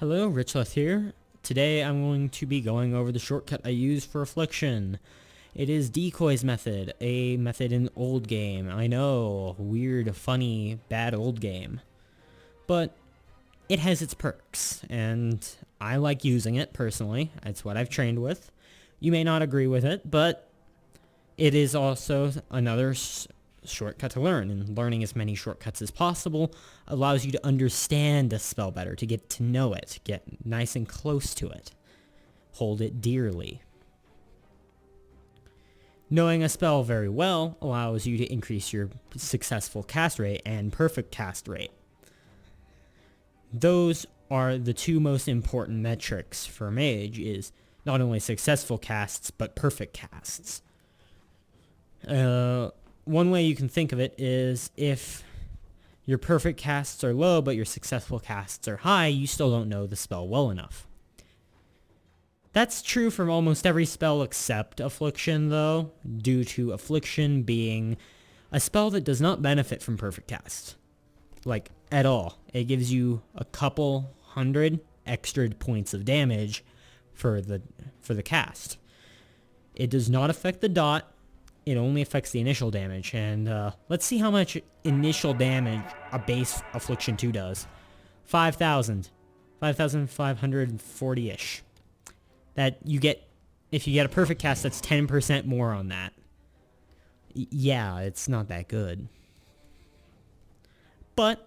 Hello, Richleth here. Today I'm going to be going over the shortcut I use for Affliction. It is Decoy's method, a method in old game. I know, weird, funny, bad old game. But it has its perks, and I like using it personally. It's what I've trained with. You may not agree with it, but it is also another shortcut to learn, and learning as many shortcuts as possible allows you to understand a spell better, to get to know it, get nice and close to it, hold it dearly. Knowing a spell very well allows you to increase your successful cast rate and perfect cast rate. Those are the two most important metrics for Mage, is not only successful casts, but perfect casts. One way you can think of it is if your perfect casts are low, but your successful casts are high, you still don't know the spell well enough. That's true for almost every spell except Affliction, though, due to Affliction being a spell that does not benefit from perfect casts. Like, at all. It gives you a couple hundred extra points of damage for the cast. It does not affect the dot. It only affects the initial damage, and let's see how much initial damage a base Affliction 2 does. 5,000. 5,540-ish. That you get, if you get a perfect cast, that's 10% more on that. Yeah, it's not that good. But,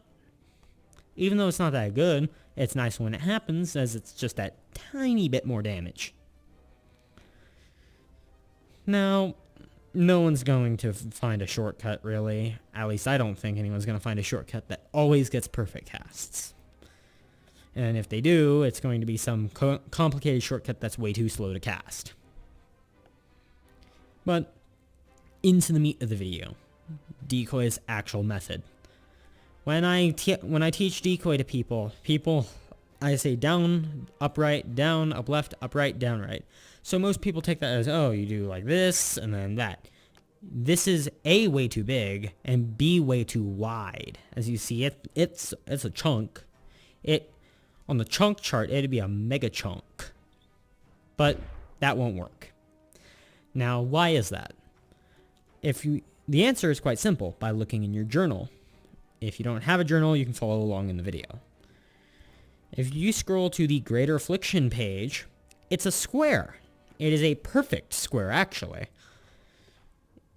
even though it's not that good, it's nice when it happens, as it's just that tiny bit more damage. Now, no one's going to find a shortcut, really. At least I don't think anyone's going to find a shortcut that always gets perfect casts. And if they do, it's going to be some complicated shortcut that's way too slow to cast. But, into the meat of the video. Decoy's actual method. When I teach Decoy to people, I say down, up, right, down, up, left, up, right, down, right. So most people take that as, oh, you do like this, and then that. This is A, way too big, and B, way too wide. As you see, it's a chunk. On the chunk chart, it'd be a mega chunk. But that won't work. Now, why is that? The answer is quite simple, by looking in your journal. If you don't have a journal, you can follow along in the video. If you scroll to the Greater Affliction page, it's a square. It is a perfect square, actually.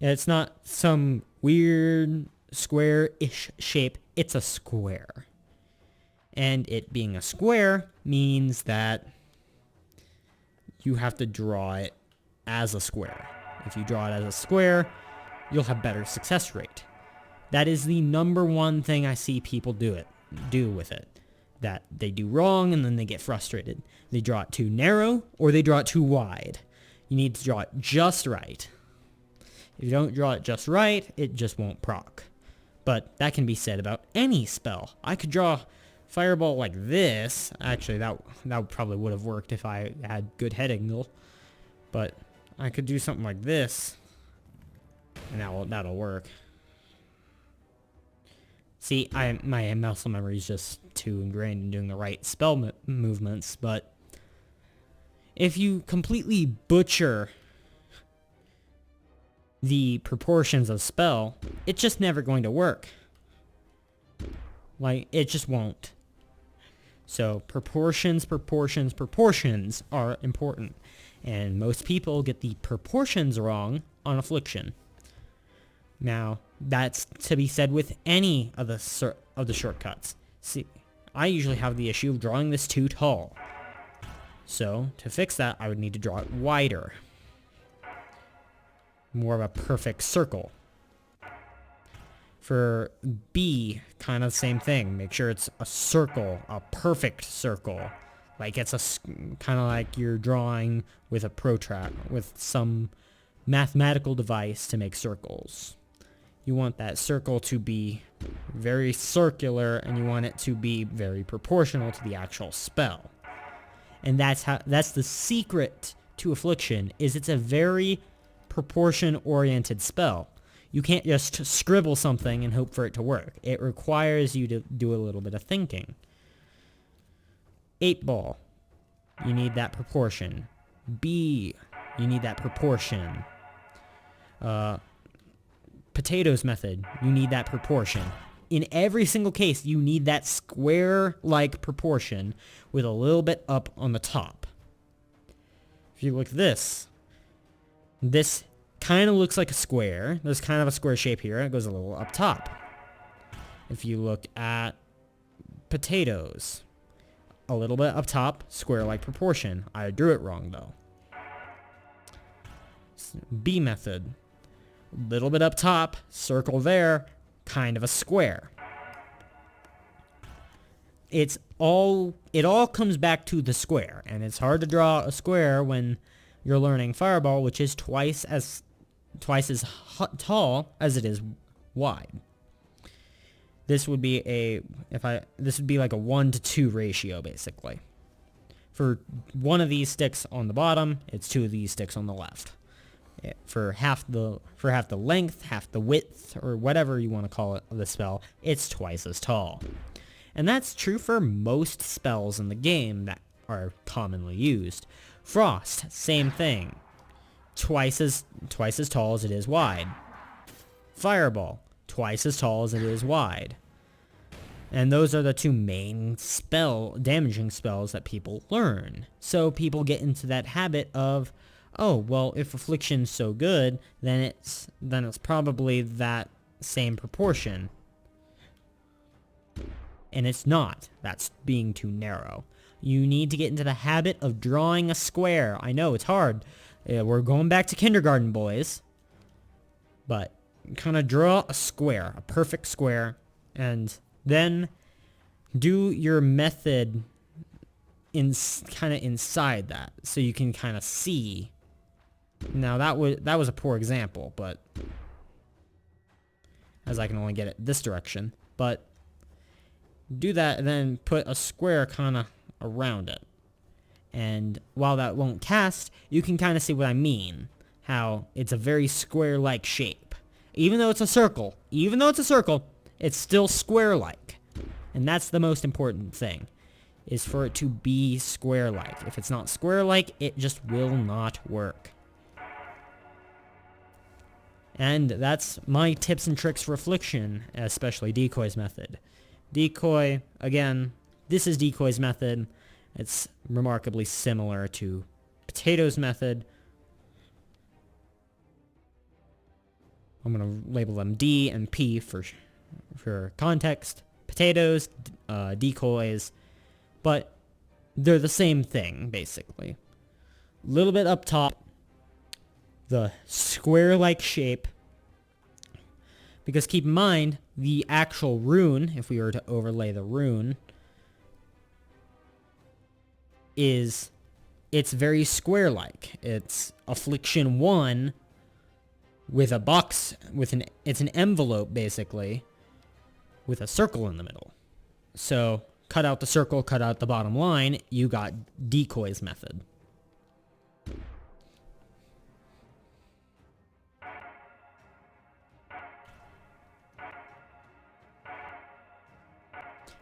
It's not some weird square-ish shape. It's a square. And it being a square means that you have to draw it as a square. If you draw it as a square, you'll have better success rate. That is the number one thing I see people do with it. That they do wrong and then they get frustrated. They draw it too narrow or they draw it too wide. You need to draw it just right. If you don't draw it just right, it just won't proc. But that can be said about any spell. I could draw Fireball like this. Actually, that probably would have worked if I had good head angle. But I could do something like this, and that'll work. See, my muscle memory is just too ingrained in doing the right spell movements, but if you completely butcher the proportions of spell, it's just never going to work. Like, it just won't. So, proportions are important. And most people get the proportions wrong on Affliction. Now, that's to be said with any of the shortcuts. See, I usually have the issue of drawing this too tall. So, to fix that, I would need to draw it wider. More of a perfect circle. For B, kind of the same thing. Make sure it's a circle, a perfect circle. Like it's kind of like you're drawing with a protract, with some mathematical device to make circles. You want that circle to be very circular, and you want it to be very proportional to the actual spell. And that's the secret to Affliction, is it's a very proportion-oriented spell. You can't just scribble something and hope for it to work. It requires you to do a little bit of thinking. 8 ball, you need that proportion. B, you need that proportion. Potatoes method, you need that proportion. In every single case, you need that square-like proportion with a little bit up on the top. If you look at this kind of looks like a square. There's kind of a square shape here. It goes a little up top. If you look at potatoes, a little bit up top, square-like proportion. I drew it wrong, though. B method. Little bit up top, circle there, kind of a square. It all comes back to the square, and it's hard to draw a square when you're learning Fireball, which is twice as tall as it is wide. This would be like a 1 to 2 ratio, basically. For one of these sticks on the bottom, it's 2 of these sticks on the left. For half the length, half the width, or whatever you want to call it, the spell, it's twice as tall. And that's true for most spells in the game that are commonly used. Frost, same thing. Twice as tall as it is wide. Fireball, twice as tall as it is wide. And those are the 2 main damaging spells that people learn. So people get into that habit of, oh, well, if Affliction's so good, then it's probably that same proportion. And it's not. That's being too narrow. You need to get into the habit of drawing a square. I know, it's hard. We're going back to kindergarten, boys. But kind of draw a square, a perfect square, and then do your method kind of inside that, so you can kind of see. Now that was a poor example, but as I can only get it this direction. But do that and then put a square kind of around it. And while that won't cast, you can kind of see what I mean. How it's a very square-like shape. Even though it's a circle, it's still square-like. And that's the most important thing, is for it to be square-like. If it's not square-like, it just will not work. And that's my tips and tricks for Affliction, especially Decoy's method. Decoy, again, this is Decoy's method. It's remarkably similar to Potato's method. I'm going to label them D and P for context. Potatoes, Decoys, but they're the same thing, basically. A little bit up top, the square-like shape, because keep in mind, the actual rune, if we were to overlay the rune, it's very square-like. It's Affliction 1 with a box, it's an envelope, basically, with a circle in the middle. So, cut out the circle, cut out the bottom line, you got Decoy's method.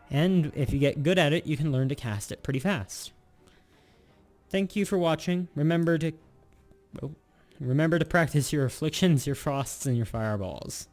And if you get good at it, you can learn to cast it pretty fast. Thank you for watching. Remember to practice your Afflictions, your Frosts, and your Fireballs.